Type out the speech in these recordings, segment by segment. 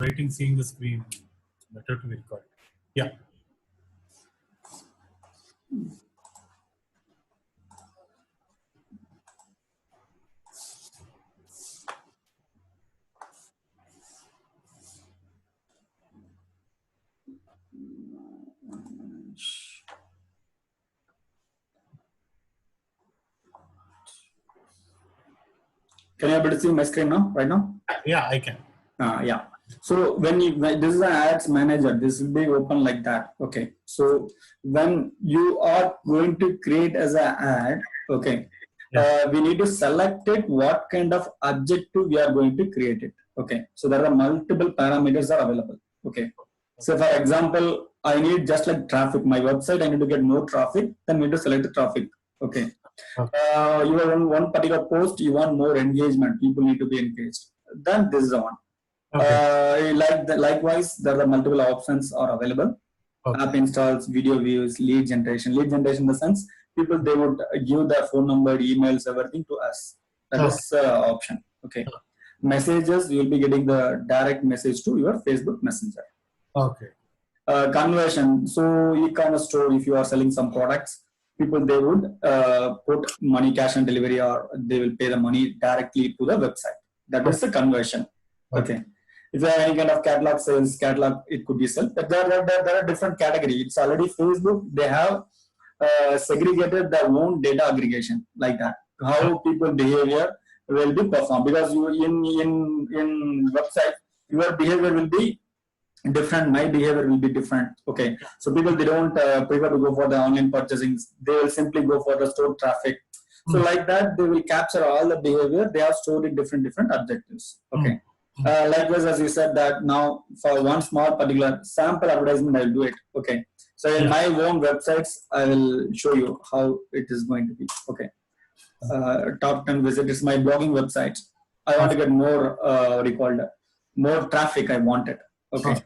waiting, seeing the screen. Better to be recorded. Yeah. Can you able to see my screen now? Right now? Yeah, I can. Yeah. So when this is an ads manager, this will be open like that. Okay. So when you are going to create as an ad, okay, we need to select it. What kind of objective we are going to create it. Okay. So there are multiple parameters are available. Okay. So for example, I need just like traffic. My website, I need to get more traffic. Then we need to select the traffic. Okay. You are on one particular post, you want more engagement. People need to be engaged. Then this is the one. Okay. Likewise, there are multiple options are available. Okay. App installs, video views, lead generation. Lead generation in the sense, people they would give their phone number, emails, everything to us. That is option. Okay. Messages, you will be getting the direct message to your Facebook Messenger. Okay. Conversion. So e-commerce store, if you are selling some products, people they would put money, cash on delivery, or they will pay the money directly to the website. That is the conversion. Okay. If you have any kind of catalog sales, catalog, it could be sold. But there are different categories. It's already Facebook. They have segregated their own data aggregation like that. How people behavior will be performed, because you in website your behavior will be different, my behavior will be different. Okay, so people they don't prefer to go for the online purchasing, they will simply go for the store traffic. So like that they will capture all the behavior, they have stored in different objectives. Okay. Likewise, as you said that now for one small particular sample advertisement I will do it. Okay, so in my own websites I will show you how it is going to be. Okay. Top 10 visitors, my blogging website, I want to get more more traffic, I want it. Okay.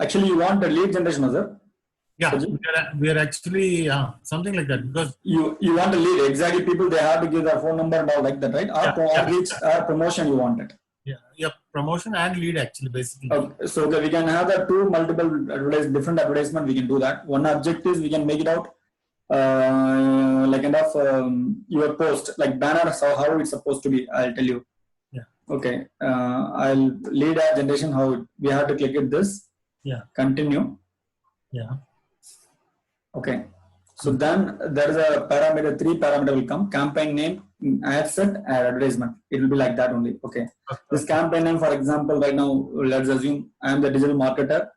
Actually, you want the lead generation, sir? Yeah, we are actually something like that, because you want the lead, exactly. People they have to give their phone number and all like that, right? Or promotion you want it. Yeah, promotion and lead actually basically. Okay. So we can have the multiple different advertisement. We can do that. One objective we can make it out like kind of your post, like banner. So how it's supposed to be, I'll tell you. Yeah. Okay. I'll lead ad generation. How we have to click it this. Yeah. Continue. Yeah. Okay. So then there is a parameter, 3 parameter will come: campaign name, ad set, and advertisement. It will be like that only. Okay. This campaign name, for example, right now, let's assume I am the digital marketer.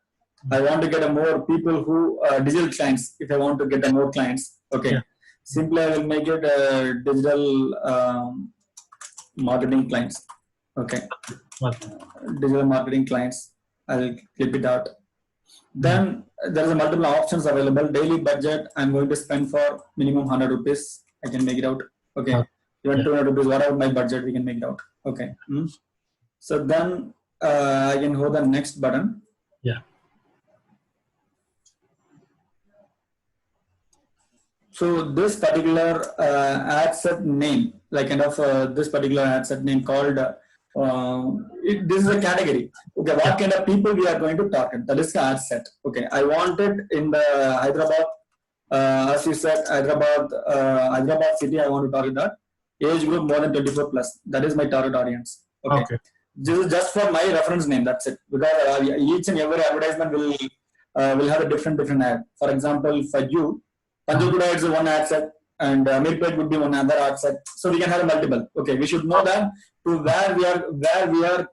I want to get more people who digital clients. If I want to get more clients, okay. Simply I will make it digital marketing clients. Okay. Digital marketing clients. I'll clip it out. Then there is a multiple options available. Daily budget, I'm going to spend for minimum 100 rupees. I can make it out. Okay. Even 200 rupees, whatever my budget, we can make it out. Okay. So then I can hold the next button. Yeah. So this particular ad set name, like kind of this particular ad set name called this is a category. Okay, what kind of people we are going to target? That is the ad set. Okay, I want it in the Hyderabad, as you said, Hyderabad city. I want to target that age group more than 24 plus. That is my target audience. Okay. This is just for my reference name. That's it. Because each and every advertisement will have a different ad. For example, for you, Panjagura is one ad set, and Mirpet would be one other ad set. So we can have a multiple. Okay, we should know that to where we are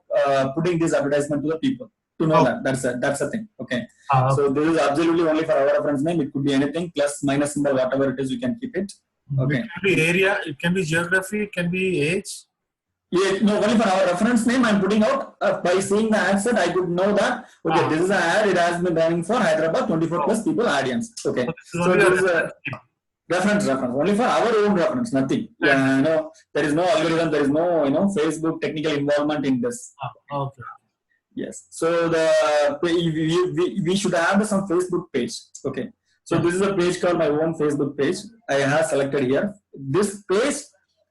putting this advertisement to the people. To know that that's the thing. Okay. So this is absolutely only for our reference name. It could be anything, plus minus symbol, whatever it is, you can keep it. Okay. It can be area, it can be geography, it can be age. Yeah, no, only for our reference name I'm putting out. By seeing the ad set, I could know that okay, this is an ad. It has been running for Hyderabad, 24 plus people audience. Okay. So this is Reference, only for our own reference, nothing. There is no algorithm, there is no Facebook technical involvement in this. Okay. Yes. So we should have some Facebook page. Okay. So this is a page called my own Facebook page. I have selected here. This page,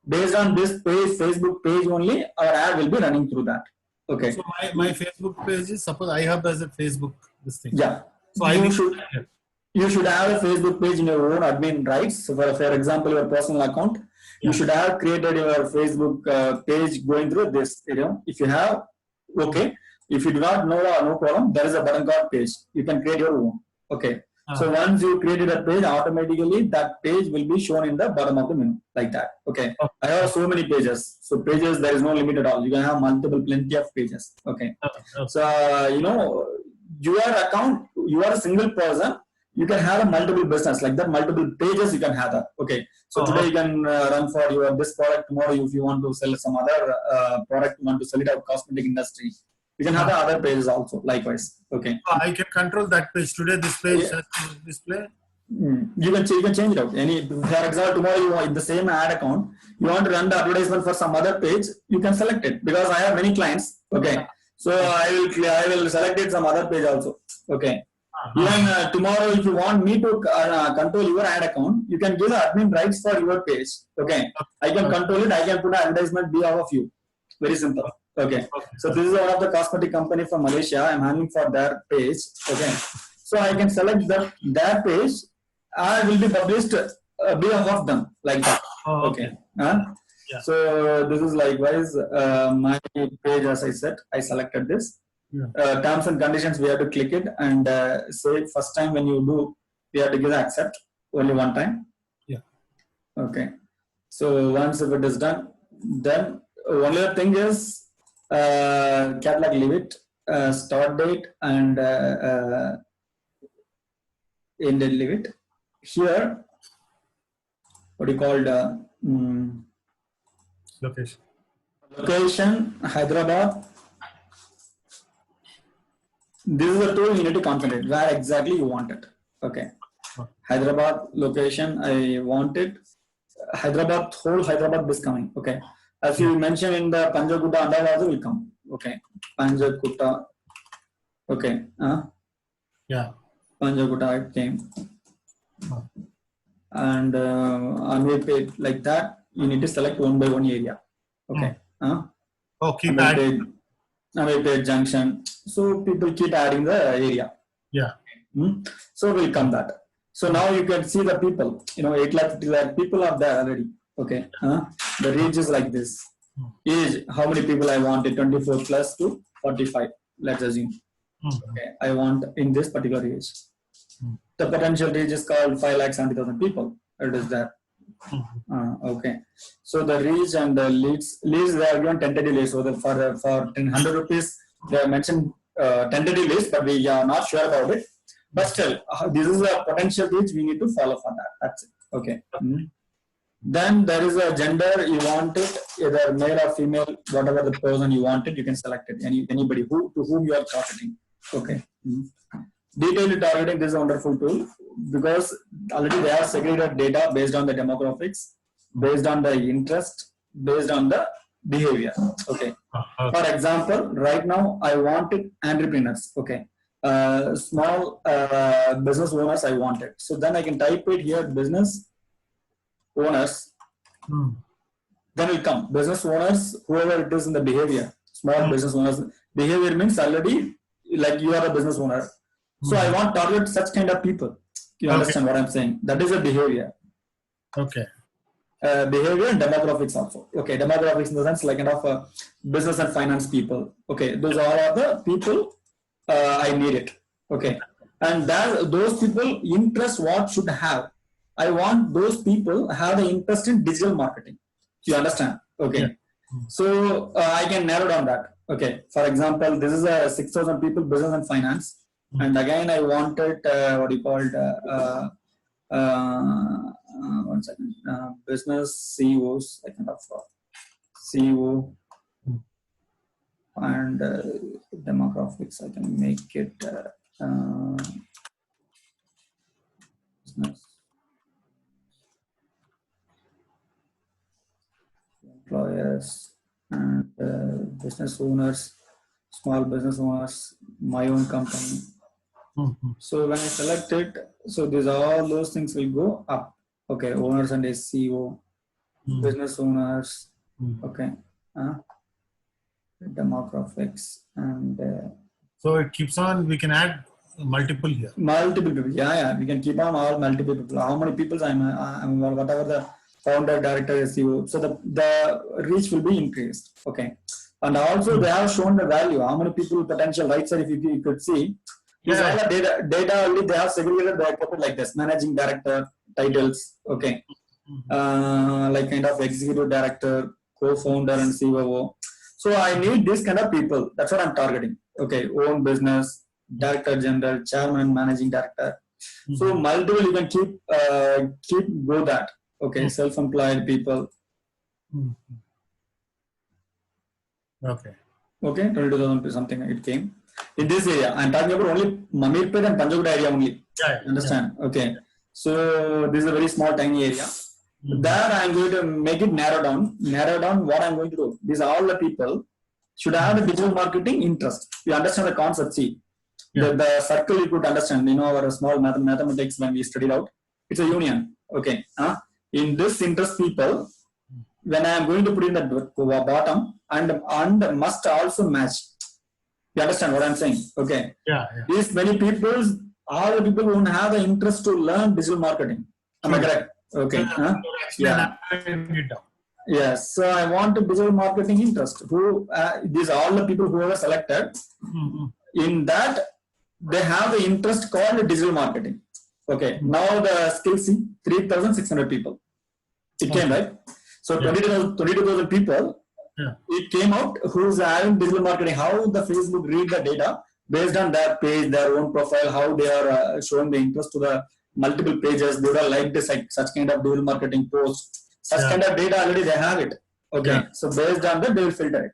based on this page, Facebook page only, our ad will be running through that. Okay. So my Facebook page is, suppose I have as a Facebook this thing. Yeah. So you should have a Facebook page in your own admin rights. So for example, your personal account, you should have created your Facebook page going through this. If you have, okay. If you do not know, no problem. There is a button called page. You can create your own. Okay. So once you created a page, automatically that page will be shown in the bottom of the menu, like that. Okay. I have so many pages. So pages, there is no limit at all. You can have plenty of pages. Okay. So your account, you are a single person. You can have a multiple business like that. Multiple pages you can have that. Okay. So today you can run for your this product. Tomorrow, if you want to sell some other product, you want to sell it out cosmetic industry. You can have the other pages also, likewise. Okay. I can control that page. Today, this page has to display. You can change it out. For example, tomorrow you want the same ad account. You want to run the advertisement for some other page. You can select it because I have many clients. Okay. So I will select it some other page also. Okay. Even tomorrow, if you want me to control your ad account, you can give the admin rights for your page. Okay. I can control it. I can put an advertisement behalf of you. Very simple. Okay. So this is one of the cosmetic company from Malaysia. I'm handling for their page. Okay. So I can select their page. I will be published behalf of them like that. Okay. So this is likewise my page. As I said, I selected this. Terms and conditions. We have to click it and say first time when you do, we have to give accept only one time. Yeah. Okay. So once if it is done, then only the thing is. Catalog limit, start date, and end date limit. Here, what you called location. Location, Hyderabad. This is the tool you need to concentrate where exactly you want it. Okay. Hyderabad location, I want it. Hyderabad, whole Hyderabad is coming. Okay. As you mentioned in the Panjagutta, and also will come. Okay. Panjagutta. Okay. Panjagutta it came. And on page like that, you need to select one by one area. Okay. Keep adding. Page junction. So people keep adding the area. Yeah. So we'll come that. So now you can see the people. 8 lakh, 50 lakh people are there already. Okay. The range is like this. Age, how many people I wanted? 24 plus to 45. Let's assume. Okay. I want in this particular age. The potential reach is called 5,70,000 people. It is there. Okay. So the reach and the leads they are given tentative leads. So for 100 rupees, they have mentioned tentative leads, but we are not sure about it. But still, this is a potential reach. We need to follow for that. That's it. Okay. Then there is a gender. You want it either male or female, whatever the person you want it, you can select it. Anybody to whom you are targeting. Okay. Detailed targeting, this is a wonderful tool because already they have segregated data based on the demographics, based on the interest, based on the behavior. Okay. For example, right now I wanted entrepreneurs. Okay. Small business owners I wanted. So then I can type it here, business owners. Then will come business owners, whoever it is in the behavior. Small business owners. Behavior means already like you are a business owner. So I want to target such kind of people. You understand what I'm saying? That is a behavior. Okay. Behavior and demographics also. Okay, demographics in the sense like kind of business and finance people. Okay, those are all the people I need it. Okay, and that those people interest what should have. I want those people have the interest in digital marketing. You understand? Okay. Yeah. So I can narrow down that. Okay. For example, this is a 6,000 people business and finance. And again, I wanted what you called one second, business CEOs, I kind of CEO and demographics. I can make it business employers and business owners, small business owners, my own company. So when I select it, so these all those things will go up. Okay, owners and SEO, business owners. Okay, demographics and. So it keeps on. We can add multiple here. Multiple people, yeah. We can keep on all multiple people. How many people I'm whatever the founder, director, SEO. So the reach will be increased. Okay, and also they have shown the value. How many people potential right side? If you could see, these all the data only they have segregated. They have put it like this: managing director titles. Okay, like kind of executive director, co-founder, and COO. So I need this kind of people. That's what I'm targeting. Okay, own business, director general, chairman, managing director. So multiple you can keep go that. Okay, self-employed people. Okay. Okay, 22,000 something it came. In this area, I'm talking about only Mamirpet and Panjaguda area only. Understand? Okay. So this is a very small tiny area. There I'm going to make it narrow down. Narrow down what I'm going to do. These are all the people should have a digital marketing interest. You understand the concept. See, the circle you could understand. You know our small mathematics when we studied out. It's a union. Okay. In this interest people, when I am going to put in the bottom and must also match. You understand what I'm saying? Okay. These many people, all the people who have the interest to learn digital marketing. Am I correct? Okay. Yes. So I want a digital marketing interest. Who these are all the people who are selected. In that they have the interest called digital marketing. Okay. Now the skills see 3,600 people. It came right. So 22,000 people. It came out who's having digital marketing. How the Facebook read the data based on their page, their own profile, how they are showing the interest to the multiple pages. They will like this such kind of digital marketing post. Such kind of data already they have it. Okay. So based on that they will filter it.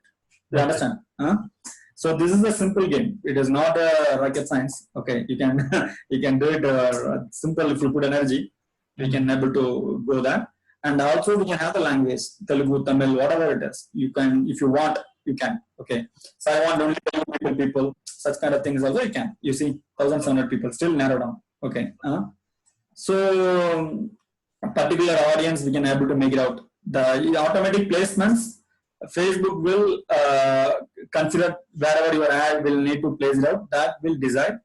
You understand? So this is a simple game. It is not a rocket science. Okay. You can you can do it simple if you put energy. You can able to go that. And also we can have the language, Telugu, Tamil, whatever it is. You can, if you want, you can. Okay. So I want only Telugu people, such kind of things also you can. You see, 1,700 people, still narrow down. Okay. So a particular audience, we can able to make it out. The automatic placements, Facebook will consider wherever your ad will need to place it out. That will decide.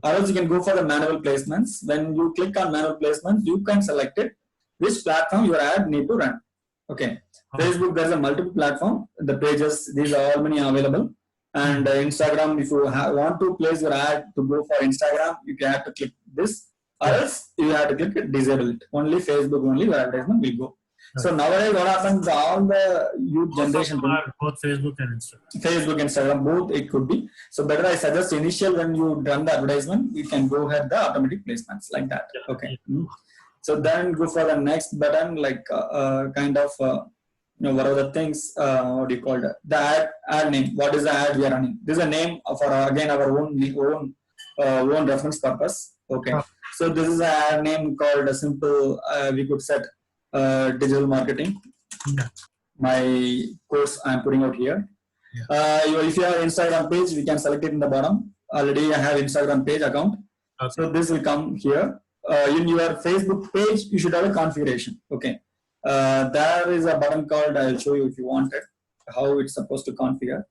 Or else you can go for the manual placements. When you click on manual placements, you can select it. Which platform your ad need to run. Okay. Facebook, there's a multiple platform. The pages, these are all many available. And Instagram, if you want to place your ad to go for Instagram, you can have to click this. Or else you have to click it, disable it. Only Facebook, only your advertisement will go. So nowadays what happens, all the youth generation. Both Facebook and Instagram. Facebook, Instagram, both it could be. So better I suggest initial when you run the advertisement, you can go ahead the automatic placements like that. Okay. So then go for the next button, like kind of, what are the things, what do you call it? The ad name. What is the ad we are running? This is a name for again our own reference purpose. Okay. So this is an ad name called a simple, we could set digital marketing. My course I'm putting out here. If you have Instagram page, we can select it in the bottom. Already I have Instagram page account. So this will come here. In your Facebook page, you should have a configuration. Okay. There is a button called, I'll show you if you want it, how it's supposed to configure.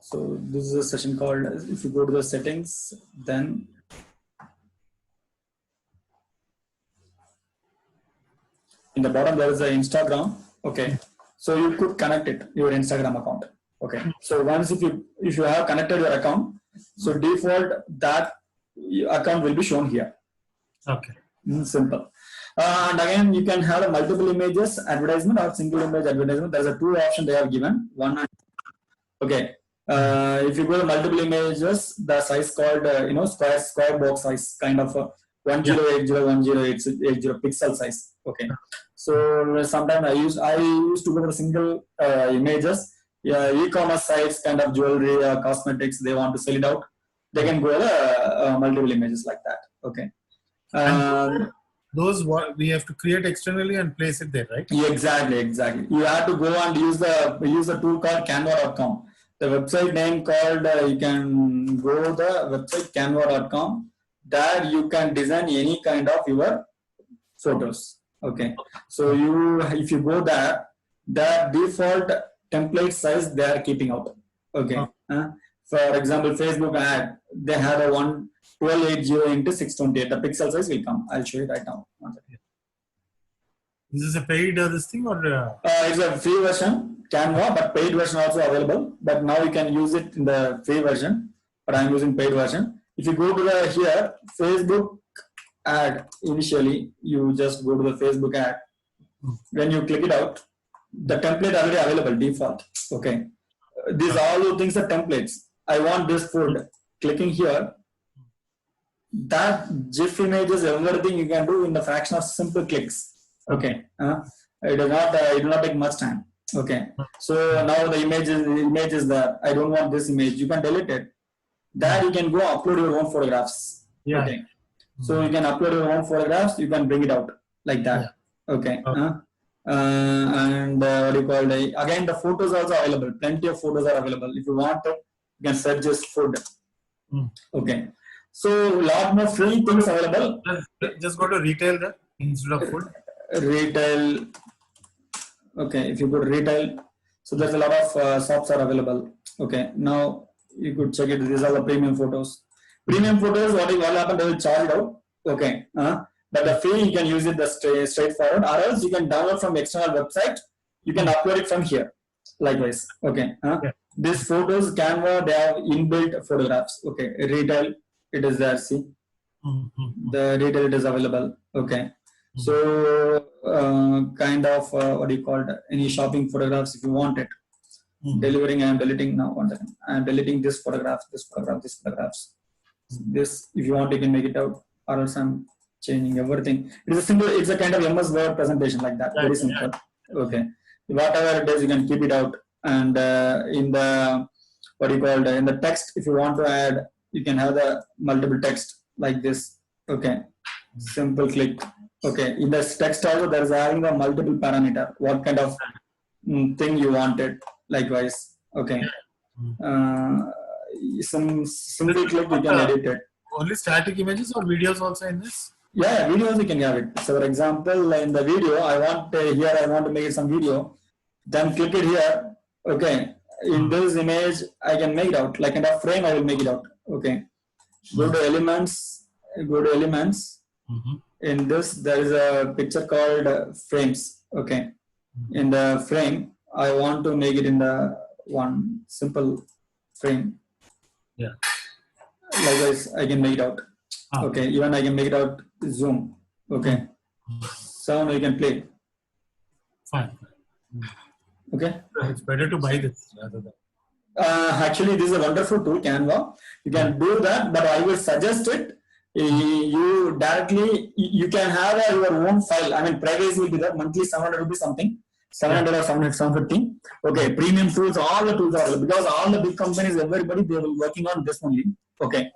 So this is a session called, if you go to the settings, then in the bottom there is a Instagram. Okay. So you could connect it your Instagram account. Okay. So once if you have connected your account, so default that account will be shown here. Okay. Simple. And again, you can have a multiple images advertisement or single image advertisement. There's a two option they have given. One, okay. If you go to multiple images, the size called square box size, kind of 1080 pixel size. Okay. So sometimes I used to go to single images. Yeah, e-commerce sites, kind of jewelry, cosmetics. They want to sell it out. They can go to multiple images like that. Okay. Those we have to create externally and place it there, right? Yeah, exactly. You have to go and use the tool called Canva.com. The website name called you can go to the website Canva.com. There you can design any kind of your photos. Okay. So if you go there, the default template size they are keeping out. Okay. For example, Facebook ad, they have a 1280 into 628. The pixel size will come. I'll show you right now. Is this a paid this thing or? It's a free version, Canva, but paid version also available. But now you can use it in the free version. But I'm using paid version. If you go to here, Facebook ad, initially you just go to the Facebook ad. When you click it out, the template already available default. Okay. These all the things are templates. I want this food. Clicking here, that GIF images, everything you can do in the fraction of simple clicks. Okay. It does not take much time. Okay. So now the image is there. I don't want this image. You can delete it. That you can go upload your own photographs. Yeah. Okay. So you can upload your own photographs. You can bring it out like that. Yeah. Okay. And what do you call it? Again, the photos are also available. Plenty of photos are available. If you want it, you can search just food. Okay. So a lot more free things available. Just go to retail there instead of food. Retail. Okay. If you go to retail, so there's a lot of shops are available. Okay. Now you could check it. These are the premium photos. Premium photos, what will happen? They will charge it out. Okay. But the free, you can use it straightforward, or else you can download from external website. You can upload it from here. Likewise. Okay. These photos, Canva, they have inbuilt photographs. Okay. Retail, it is there. See, the retail it is available. Okay. So kind of what do you call it? Any shopping photographs if you want it. Delivering. I am deleting now. One second. I am deleting this photograph, this photographs. This, if you want, you can make it out, or else I'm changing everything. It's a kind of MS Word presentation like that. Very simple. Okay. Whatever it is, you can keep it out. And in the in the text, if you want to add, you can have the multiple text like this. Okay. Simple click. Okay. In the text also, there is having a multiple parameter. What kind of thing you wanted. Likewise. Okay. Some simple click, you can edit it. Only static images or videos also in this? Yeah, videos you can have it. So for example, in the video, I want to make some video. Then click it here. Okay. In this image, I can make it out. Like in a frame, I will make it out. Okay. Go to elements. In this, there is a picture called frames. Okay. In the frame, I want to make it in the one simple frame. Yeah. Likewise, I can make it out. Okay. Even I can make it out zoom. Okay. Sound you can play. Fine. Okay. It's better to buy this rather than. Actually, this is a wonderful tool, Canva. You can do that, but I will suggest it. You directly, you can have your own file. I mean, privacy will be there. Monthly 700 rupees something. 700 or 750. Okay, premium tools, all the tools are available because all the big companies, everybody, they will working on this only. Okay.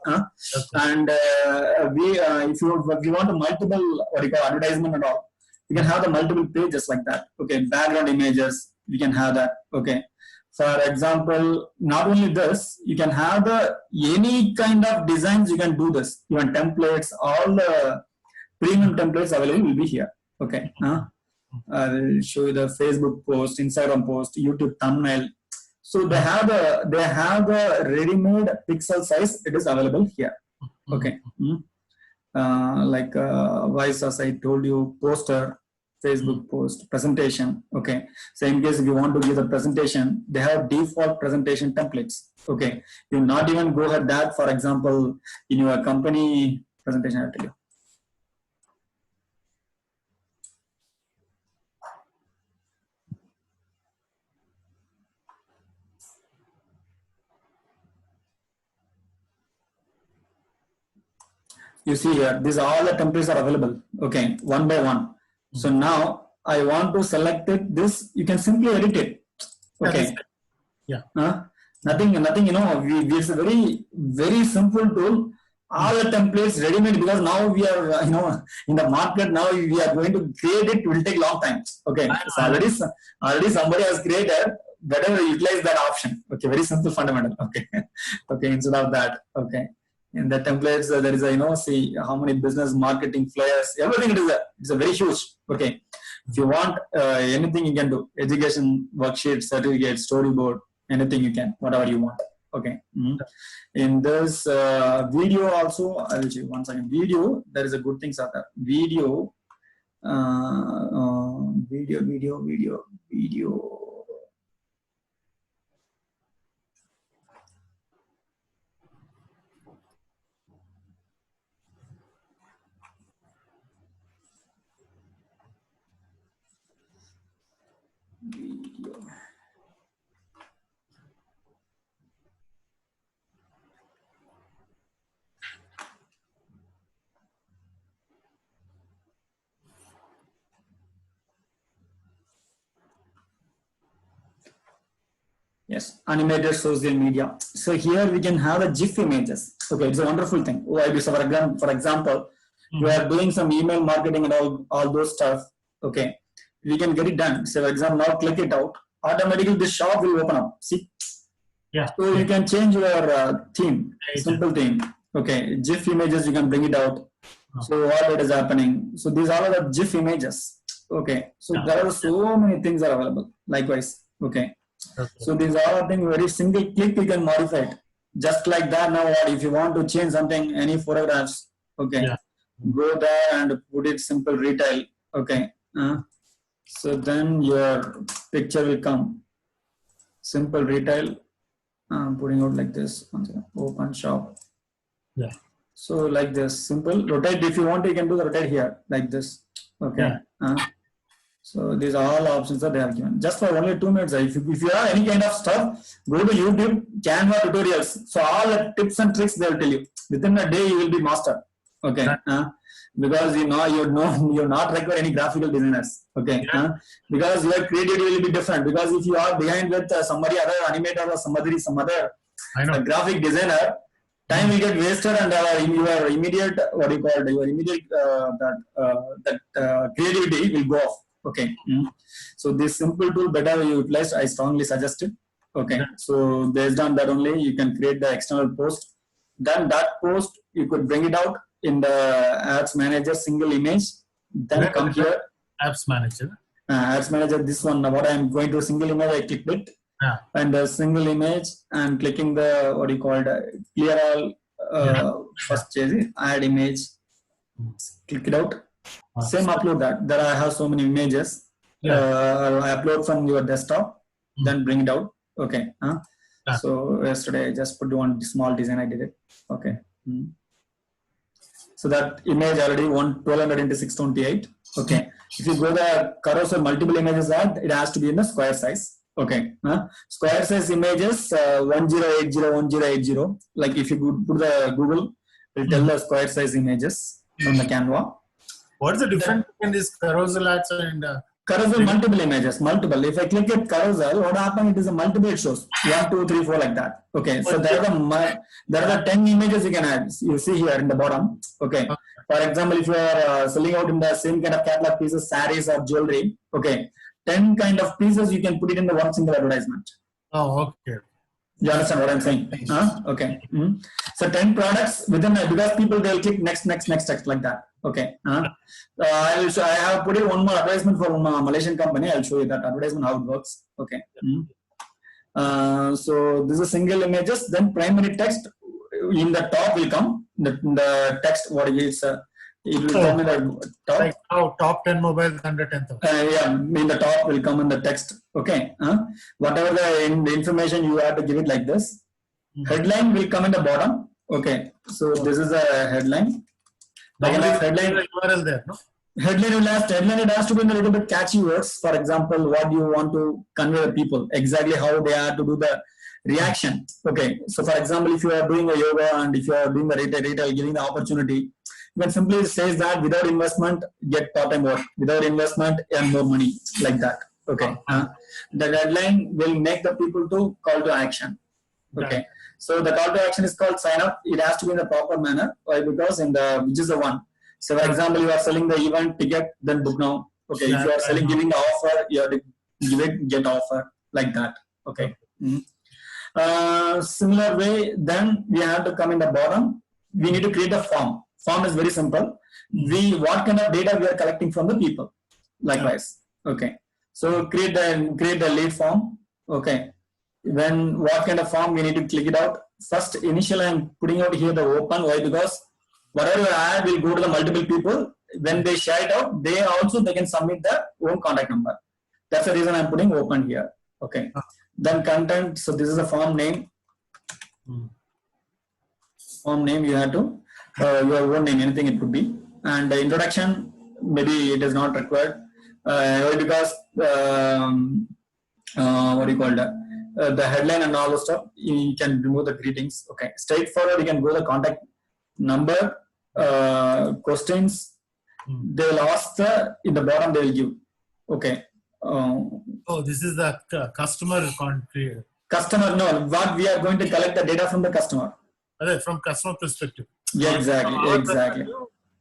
And if you want a multiple, what you call advertisement and all, you can have the multiple pages like that. Okay, background images, you can have that. Okay. For example, not only this, you can have any kind of designs, you can do this. Even templates, all the premium templates available will be here. Okay. I will show you the Facebook post, Instagram post, YouTube thumbnail. So they have the ready-made pixel size. It is available here. Okay. Like Vice, as I told you, poster, Facebook post, presentation. Okay. So in case if you want to give the presentation, they have default presentation templates. Okay. You not even go ahead that, for example, in your company presentation, I'll tell you. You see here, these all the templates are available. Okay, one by one. So now I want to select it. This you can simply edit it. Okay. Yeah. Nothing. It's a very simple tool. All the templates ready-made, because now we are in the market. Now we are going to create it. It will take long time. Okay. So already somebody has created. Better utilize that option. Okay. Very simple fundamental. Okay. Okay. Instead of that. Okay. In the templates, there is a, see how many business marketing flyers, everything it's a very huge. Okay. If you want anything you can do, education, worksheet, certificate, storyboard, anything you can, whatever you want. Okay. In this video also, I will show you one second. Video, there is a good thing, Sata. Video. Yes, animated social media. So here we can have a GIF images. Okay, it's a wonderful thing. For example, we are doing some email marketing and all those stuff. Okay, we can get it done. So for example, now click it out. Automatically the shop will open up. See? Yeah. So you can change your theme, simple theme. Okay, GIF images, you can bring it out. So what it is happening. So these are the GIF images. Okay, so there are so many things are available. Likewise. Okay. So these are things very single click you can modify it. Just like that. Now what if you want to change something, any photographs, okay, go there and put it simple retail. Okay. So then your picture will come. Simple retail. Putting out like this. Open shop. Yeah. So like this, simple rotate. If you want, you can do the rotate here like this. Okay. So these are all options that they have given. Just for only 2 minutes. If you have any kind of stuff, go to YouTube, Canva tutorials. So all the tips and tricks they will tell you. Within a day, you will be master. Okay. Because you're not require any graphical designers. Okay. Because your creativity will be different. Because if you are behind with somebody other animator or some other graphic designer, time will get wasted and your immediate creativity will go off. Okay. So this simple tool better utilized, I strongly suggest it. Okay. So based on that only you can create the external post. Then that post you could bring it out in the Ads Manager single image. Then come here. Apps Manager. Ads Manager. This one. What I am going to single image. I clicked it. And the single image and clicking the clear all first add image. Click it out. Same upload that. There I have so many images. I upload from your desktop, then bring it out. Okay. So yesterday I just put one small design. I did it. Okay. So that image already 1200 into 628. Okay. If you go the carousel multiple images it has to be in the square size. Okay. Square size images 1080. Like if you put the Google, it will tell the square size images from the Canva. What is the difference between this carousel ads and carousel multiple images? Multiple. If I click at carousel, what happens? It is a multiple. It shows 1, 2, 3, 4 like that. Okay. So there are 10 images you can add. You see here in the bottom. Okay. For example, if you are selling out in the same kind of catalog pieces, sarees or jewelry. Okay. 10 kind of pieces you can put it in the one single advertisement. Oh, okay. You understand what I'm saying? Okay. So 10 products within because people they'll click next like that. Okay. I have put in one more advertisement for one Malaysian company. I'll show you that advertisement how it works. Okay. So this is single images. Then primary text in the top will come. The text what is It will come in the top. Like now, top 10 mobiles under 10,000. Yeah, in the top will come in the text. Okay. Whatever the information you have to give it like this. Headline will come in the bottom. Okay. So this is a headline. Like headline URL there, no? Headline it has to be in a little bit catchy words. For example, what you want to convey to people, exactly how they are to do the reaction. Okay. So for example, if you are doing a yoga and if you are doing the retail, giving the opportunity, you can simply say that without investment, get part-time work. Without investment, earn more money. Like that. Okay. The headline will make the people to call to action. Okay. So the call to action is called sign up. It has to be in the proper manner. Why? Because which is the one. So for example, you are selling the event ticket, then book now. Okay. If you are selling, giving the offer, you have to give it, get offer. Like that. Okay. Similar way, then we have to come in the bottom. We need to create a form. Form is very simple. What kind of data we are collecting from the people. Likewise. Okay. So create the lead form. Okay. What kind of form we need to click it out. First, initially I'm putting out here the open. Why? Because whatever you add will go to the multiple people. When they share it out, they can submit their own contact number. That's the reason I'm putting open here. Okay. Then content. So this is a form name. Form name you have to your own name, anything it could be. And the introduction, maybe it is not required because what do you call that? The headline and all the stuff, you can remove the greetings. Okay, straightforward. You can go the contact number, questions. They will ask in the bottom. They will give. Okay. This is the customer country. Customer, no. What we are going to collect the data from the customer. From customer perspective. Yeah, exactly.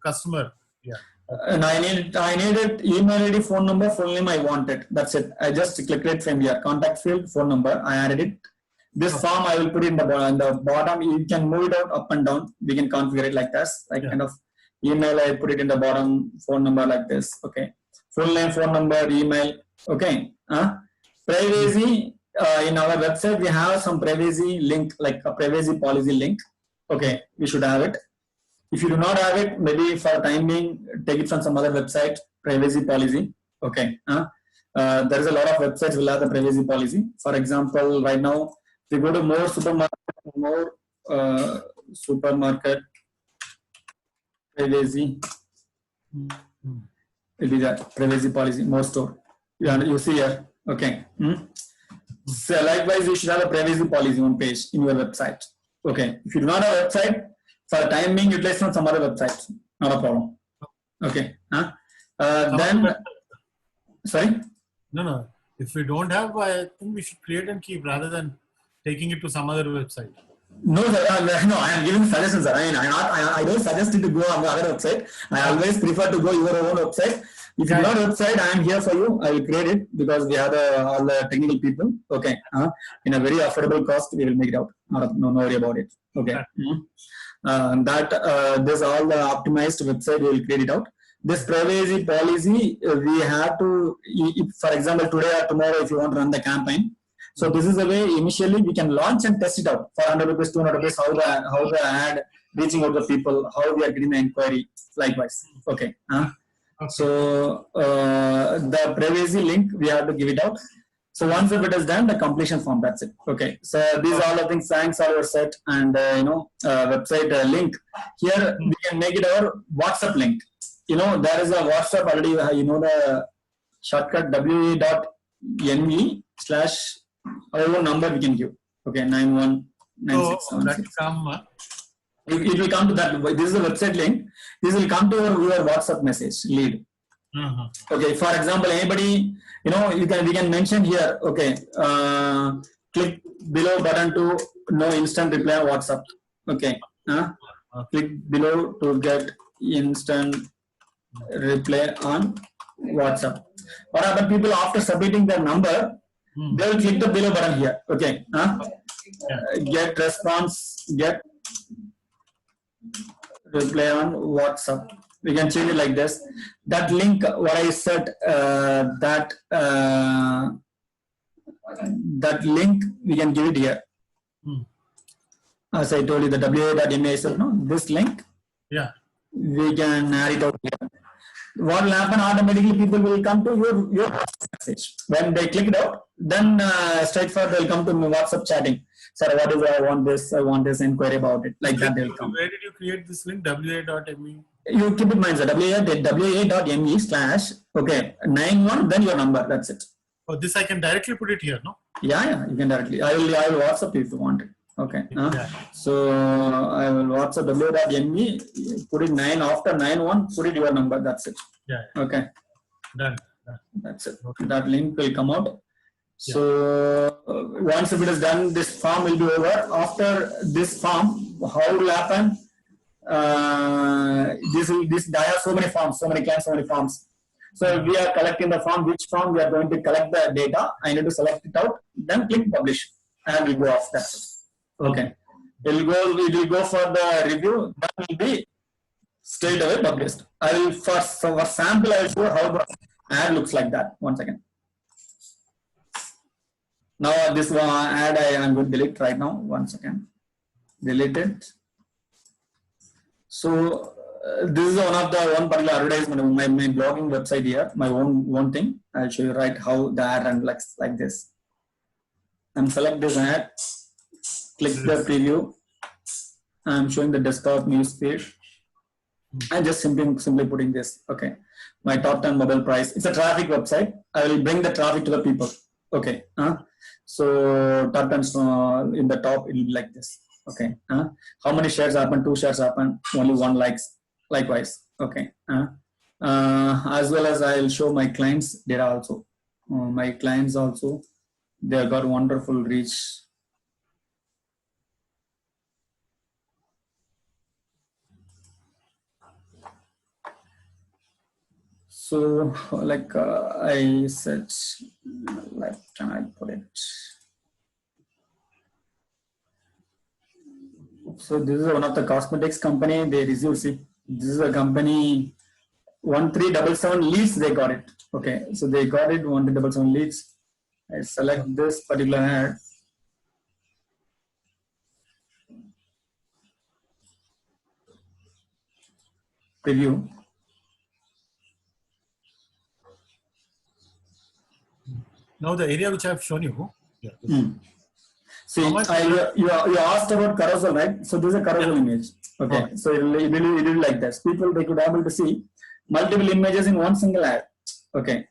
Customer. Yeah. And I needed email ID, phone number, full name. I want it. That's it. I just clicked it from here. Contact field, phone number. I added it. This form I will put in the bottom. You can move it out up and down. We can configure it like this. Kind of email. I put it in the bottom. Phone number like this. Okay. Full name, phone number, email. Okay. Privacy. In our website, we have some privacy link, like a privacy policy link. Okay, we should have it. If you do not have it, maybe for time being, take it from some other website, privacy policy. Okay. There is a lot of websites will have the privacy policy. For example, right now, if you go to more supermarket privacy, it will be that privacy policy, more store. You see here. Okay. So likewise, you should have a privacy policy on page in your website. Okay. If you do not have a website, for the time being, utilize from some other websites. Not a problem. Okay. Then, sorry? No. If we don't have, I think we should create and keep rather than taking it to some other website. No, sir. No, I am giving suggestions, sir. I don't suggest you to go on the other website. I always prefer to go your own website. If you have a website, I am here for you. I will create it because we have all the technical people. Okay. In a very affordable cost, we will make it out. No worry about it. Okay. This all the optimized website, we will create it out. This privacy policy, we have to, for example, today or tomorrow, if you want to run the campaign. So this is the way initially we can launch and test it out for 100 rupees, 200 rupees, how the ad reaching out to people, how we are getting the inquiry, likewise. Okay. So the privacy link, we have to give it out. So once if it is done, the completion form, that's it. Okay. So these are all the things, thanks, all your set and website link. Here we can make it our WhatsApp link. There is a WhatsApp already. The shortcut wa.ne/ our own number we can give. Okay, 919676. It will come to that. This is the website link. This will come to your WhatsApp message lead. Okay, for example, anybody, we can mention here. Okay, click below button to know instant reply on WhatsApp. Okay, click below to get instant reply on WhatsApp. What happens? People after submitting their number, they will click the below button here. Okay, get response, get reply on WhatsApp. We can change it like this. That link, what I said, that link we can give it here. As I told you, the wa.me. I said, no, this link. Yeah. we can add it out here. What will happen automatically? People will come to your message. When they click it out, then straight forward they'll come to WhatsApp chatting. Sir, what is I want this inquiry about it. Like that they'll come. Where did you create this link? wa.me. You keep in mind, sir. wa.me / okay 91. Then your number. That's it. Oh, this I can directly put it here, no? Yeah, you can directly. I will WhatsApp you if you want it. Okay. Yeah. So I will WhatsApp wa.me. Put it 9 after 91. Put it your number. That's it. Yeah. Okay. Done. That's it. Okay. That link will come out. So once if it is done, this form will be over. After this form, how will happen? I have so many forms, so many clients, so many forms. So we are collecting the form. Which form we are going to collect the data? I need to select it out. Then click publish, and we go off. That's it. Okay. It will go for the review. That will be straight away published. I will for sample. I will show how the ad looks like that. 1 second. Now this ad I am going to delete right now. 1 second. Delete it. So this is one particular advertisement. My blogging website here. My own thing. I'll show you right how the ad runs like this. I'm select this ad. Click the preview. I'm showing the desktop news page. I'm just simply putting this. Okay. My top 10 mobile price. It's a traffic website. I will bring the traffic to the people. Okay. So top 10 in the top, it will be like this. Okay. How many shares happen? 2 shares happen. Only 1 likes. Likewise. Okay. As well as I will show my clients data also. My clients also, they have got wonderful reach. So like I said, like can I put it? So this is one of the cosmetics company. They receive. See, this is a company 1377 leads. They got it. Okay, so they got it 1377 leads. I select this particular ad. Preview. Now the area which I have shown you. Yeah. See, you asked about carousel, right? So this is a carousel image. Okay, so it will like this. People, they could be able to see multiple images in one single ad. Okay.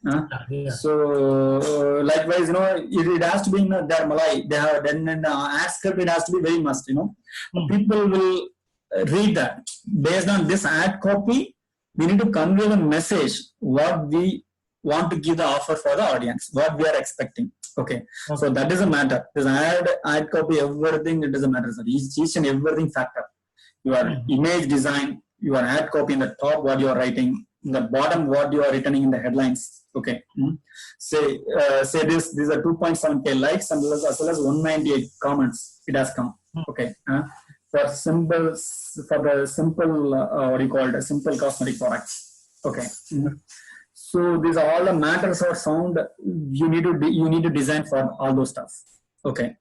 So likewise, it has to be in their Malay. They have then in the ad script. It has to be very must. People will read that. Based on this ad copy, we need to convey the message what we want to give the offer for the audience, what we are expecting. Okay. So that is a matter. This ad copy, everything, it does a matter. So each and everything factor. Your image design, your ad copy in the top, what you are writing, in the bottom, what you are writing in the headlines. Okay. Say these are 2.7K likes and as well as 198 comments. It has come. Okay. For the simple, what do you call it? Simple cosmetic products. Okay. So these are all the matters or sound you need to design for all those stuff. Okay.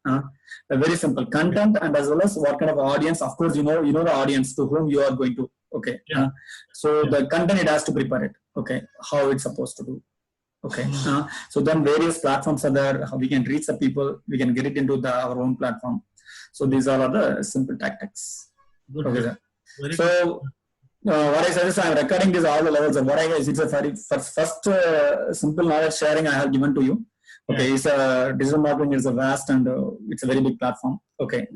Very simple content and as well as what kind of audience. Of course, you know the audience to whom you are going to. Okay. So the content, it has to prepare it. Okay. How it's supposed to do. Okay. So then various platforms are there. How we can reach the people. We can get it into our own platform. So these are the simple tactics. Good. Okay, sir. So what I suggest, I'm recording this all the levels of what I guess. It's a very first simple knowledge sharing I have given to you. Okay, it's digital marketing is a vast and it's a very big platform. Okay,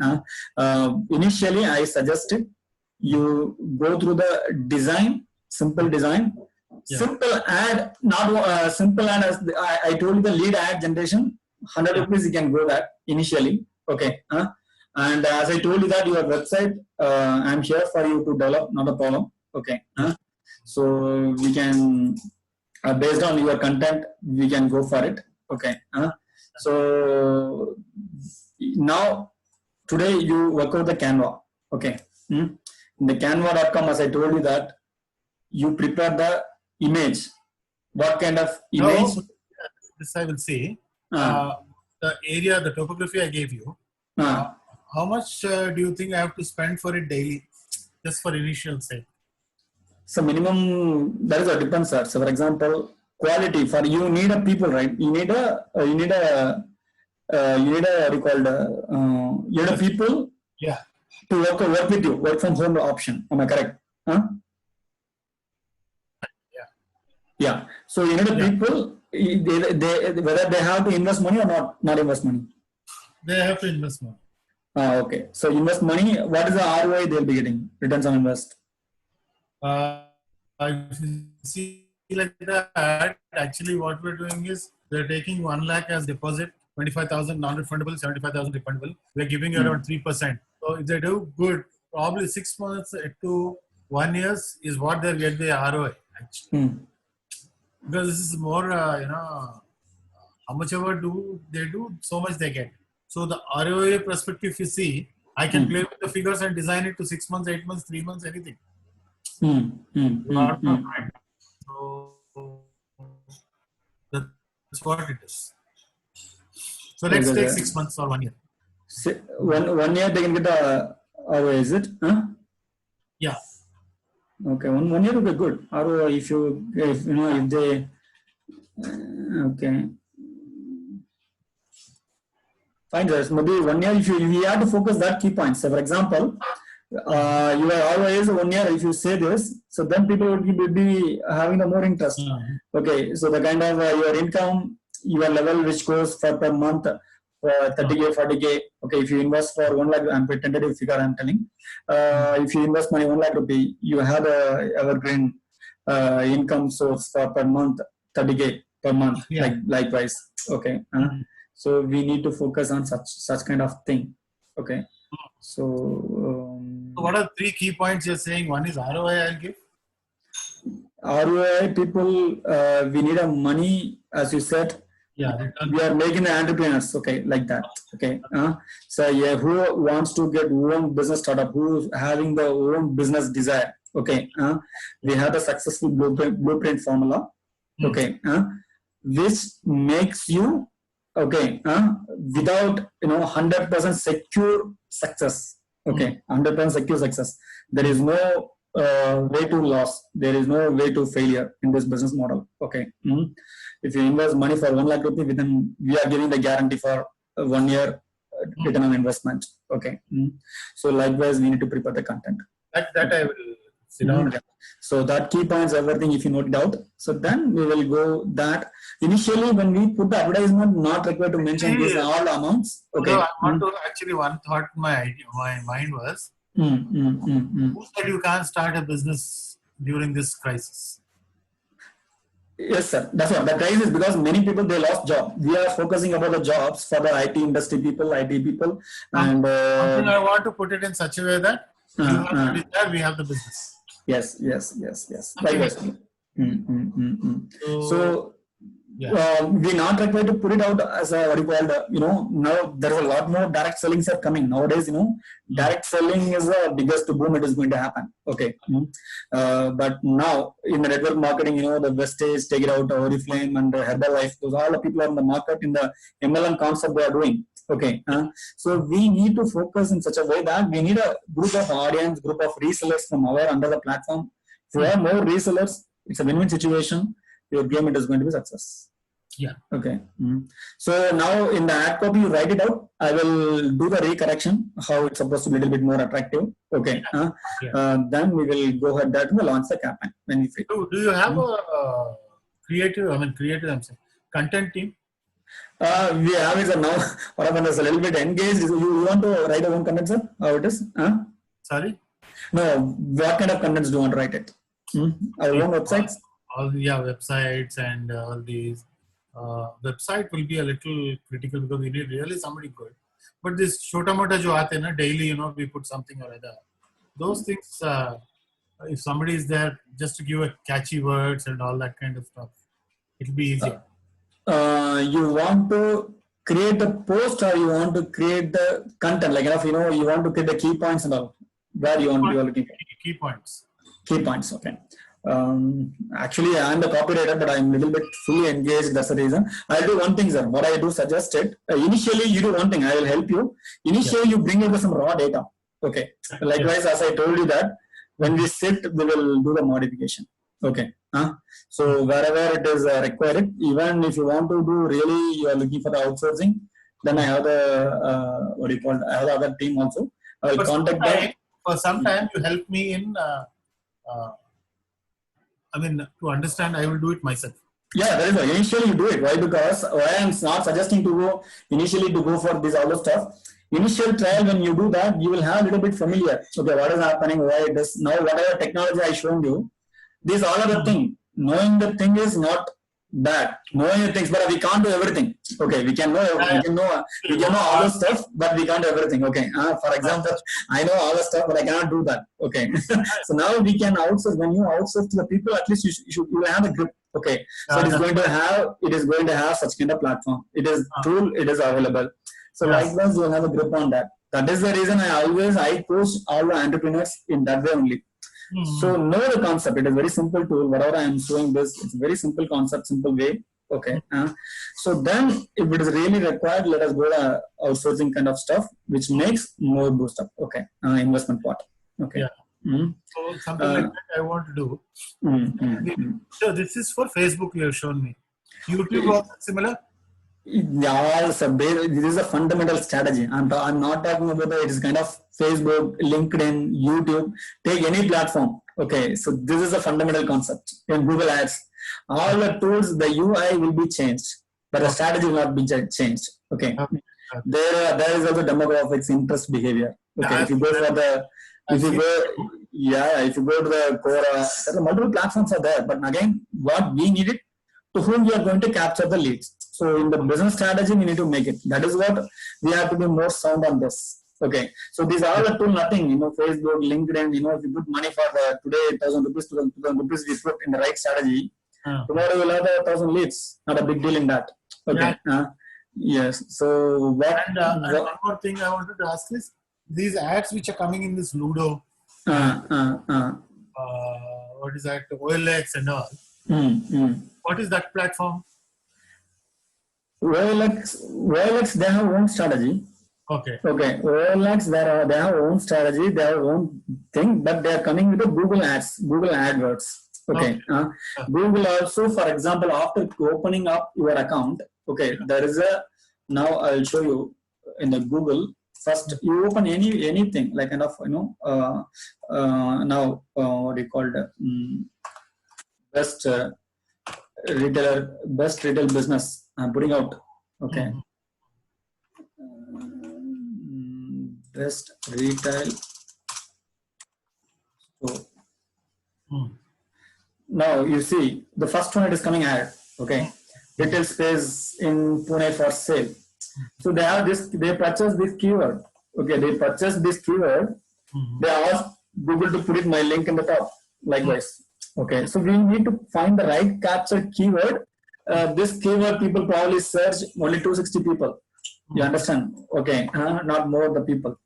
initially I suggested you go through the design, simple design, simple ad, not simple ad as I told you the lead ad generation, 100 rupees you can go that initially. Okay, and as I told you that your website, I'm here for you to develop, not a problem. Okay, so we can based on your content, we can go for it. Okay, so now today you work out the Canva. Okay, in the Canva.com, as I told you that you prepare the image. What kind of image? No, this I will see. The area, the topography I gave you. How much do you think I have to spend for it daily, just for initial sake? So minimum, there is a difference, sir. So for example, quality for you need a people, right? You need a what do you call you need a people Yeah. to work with you, work from home option. Am I correct? Huh? Yeah. Yeah. So you need a Yeah. people. Whether they have to invest money or not invest money. They have to invest more. Okay. So invest money. What is the ROI they'll be getting? Returns on invest. If you see like that, actually what we're doing is they're taking 1 lakh as deposit, 25,000 non-refundable, 75,000 refundable. We're giving you around 3%. So if they do good, probably 6 months to 1 year is what they'll get the ROI actually. Because this is more, how much ever they do, so much they get. So the ROI perspective, if you see, I can play with the figures and design it to 6 months, 8 months, 3 months, anything. So that's what it is. So let's take 6 months or 1 year. One year they can get a ROI, is it? Huh? Yeah. Okay, one year will be good. ROI if they okay. Fine, sir. Maybe 1 year if you have to focus that key points. So for example, your ROI is 1 year. If you say this, so then people would be having the more interest. Okay, so the kind of your income, your level which goes for per month, 30K, 40K. Okay, if you invest for 1 lakh, I'm tentative figure I'm telling. If you invest money 1 lakh rupee, you have the evergreen income source for per month 30K per month. Yeah. Likewise. Okay. So we need to focus on such kind of thing. Okay. So what are 3 key points you're saying? One is ROI I'll give. ROI people, we need a money, as you said. Yeah, we are making the entrepreneurs, okay, like that. Okay. So yeah, who wants to get own business startup, who's having the own business desire. Okay. We have the successful blueprint formula. Okay. Which makes you okay, without 100% secure success. Okay, 100% secure success. There is no way to loss. There is no way to failure in this business model. Okay, if you invest money for 1 lakh rupee, then we are giving the guarantee for 1 year return on investment. Okay, so likewise we need to prepare the content. That I will sit down. So that key points, everything, if you note it out, so then we will go that initially when we put the advertisement, not required to mention these all amounts. Okay. So I want to actually, one thought my mind was, who said you can't start a business during this crisis? Yes, sir. That's what the crisis is, because many people they lost job. We are focusing about the jobs for the IT industry people, IT people, and I want to put it in such a way that you have to be there, we have the business. Yes. Likewise. So we're not required to put it out as a what you call now there is a lot more direct sellings are coming nowadays. Direct selling is the biggest boom it is going to happen. Okay. But now in the network marketing, the Vestige, Take It Out, Oriflame, and Herbalife, those all the people are in the market in the MLM concept they are doing. Okay. So we need to focus in such a way that we need a group of audience, group of resellers from our under the platform. If you have more resellers, it's a win-win situation. Your game it is going to be success. Yeah. Okay. So now in the ad copy, you write it out. I will do the recorrection, how it's supposed to be a little bit more attractive. Okay. Then we will go ahead that we'll launch the campaign when we free. Do you have a creative, content team? We have it now. What happened is a little bit engaged. You want to write your own content, sir? How it is? Sorry? No. What kind of contents do you want to write it? Our own websites? Websites and all these. Website will be a little critical because we need really somebody good. But this shota mota jo aate na daily, we put something or other. Those things, if somebody is there just to give a catchy words and all that kind of stuff, it'll be easier. You want to create the post or you want to create the content? Like enough, you want to create the key points and all. Where you want to be looking for? Key points. Key points, okay. Actually, I am the copywriter, but I am a little bit fully engaged. That's the reason. I'll do one thing, sir. What I do suggested. Initially, you do one thing. I will help you. Initially, you bring over some raw data. Okay. Likewise, as I told you that When we sit, we will do the modification. Okay. So wherever it is required, even if you want to do really, you are looking for the outsourcing, then I have the what do you call it? I have the other team also. I will contact them. For some time, you help me in. I mean, to understand, I will do it myself. Yeah, that is why. Initially, you do it. Why? Because I am not suggesting to go initially to go for this all the stuff. Initial trial, when you do that, you will have a little bit familiar. Okay, what is happening? Why it is now? Whatever technology I shown you, these all are the thing. Knowing the thing is not bad. Knowing the things, but we can't do everything. Okay, we can know all the stuff, but we can't do everything. Okay, for example, I know all the stuff, but I cannot do that. Okay, so now we can outsource. When you outsource to the people, at least you will have a grip. Okay, so it is going to have such kind of platform. It is tool. It is available. So likewise, you will have a grip on that. That is the reason I coach all the entrepreneurs in that way only. So know the concept. It is very simple tool. Whatever I am showing this, it's a very simple concept, simple way. Okay. So then, if it is really required, let us go to outsourcing kind of stuff, which makes more boost up. Okay. Investment part. Okay. Yeah. So something like that I want to do. So this is for Facebook. You have shown me. YouTube also similar. Yeah, this is a fundamental strategy. I'm not talking about it is kind of Facebook, LinkedIn, YouTube. Take any platform. Okay, so this is a fundamental concept in Google Ads. All the tools, the UI will be changed, but the strategy will not be changed. Okay, there is also demographics, interest, behavior. Okay, if you go to the Quora, there are multiple platforms are there. But again, what we need it to whom we are going to capture the leads. So in the business strategy, we need to make it. That is what we have to be more sound on this. Okay. So these are the tool, nothing, Facebook, LinkedIn, if you put money for today, 1,000 rupees, 2,000 rupees, we put in the right strategy. Tomorrow you'll have 1,000 leads. Not a big deal in that. Okay. Yes. So what? And one more thing I wanted to ask is, these ads which are coming in this Ludo, what is that, OLX and all. What is that platform? OLX, they have own strategy. Okay. OLX, they have own strategy, they have own thing, but they are coming with the Google Ads, Google AdWords. Okay. Google also, for example, after opening up your account, okay, there is now I'll show you in the Google. First, you open anything like kind of now what do you call it? Best retail business. I'm putting out. Okay. Best retail store. Now you see the first one, it is coming ad. Okay. Retail space in Pune for sale. So they have this. They purchase this keyword. Okay. They purchase this keyword. They ask Google to put my link in the top. Likewise. Okay, so we need to find the right capture keyword. This keyword people probably search only 260 people. You understand? Okay, not more the people.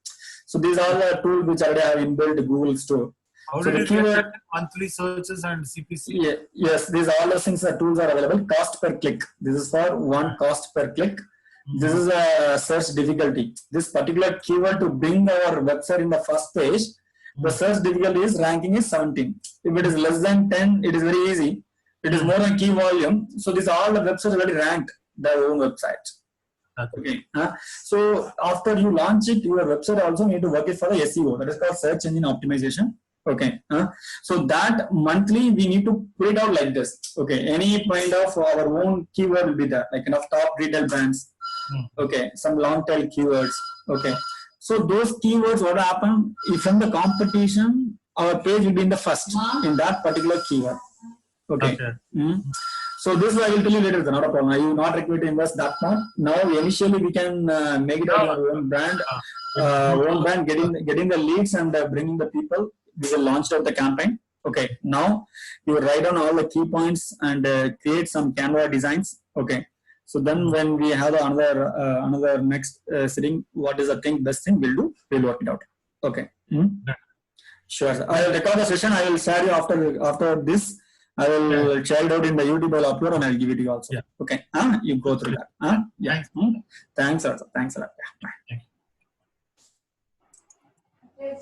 So these are the tools which already have inbuilt Google Store. How so did the you keyword, get monthly searches and CPC? Yes, these all the things, the tools are available. Cost per click. This is for one cost per click. This is a search difficulty. This particular keyword to bring our website in the first page. The search difficulty is ranking is 17. If it is less than 10, it is very easy. It is more than key volume. So these all the websites already ranked their own website. Okay. So after you launch it, your website also need to work it for the SEO. That is called search engine optimization. Okay. So that monthly we need to put it out like this. Okay. Any kind of our own keyword will be there, like top retail brands. Okay. Some long tail keywords. Okay. So those keywords, what happen if from the competition, our page will be in the first in that particular keyword. Okay. So this I will tell you later. Not a problem. I will not require to invest that much. Now initially we can make it our own brand, getting the leads and bringing the people. We will launch out the campaign. Okay. Now you write down all the key points and create some Canva designs. Okay. So then when we have another next sitting, what is the best thing we'll do? We'll work it out. Okay. Sure. I will record the session. I will share you after this. I will share it out in the YouTube. I'll upload and I'll give it to you also. Yeah. Okay. You go through that. Yeah. Thanks. Thanks a lot. Yeah. Bye.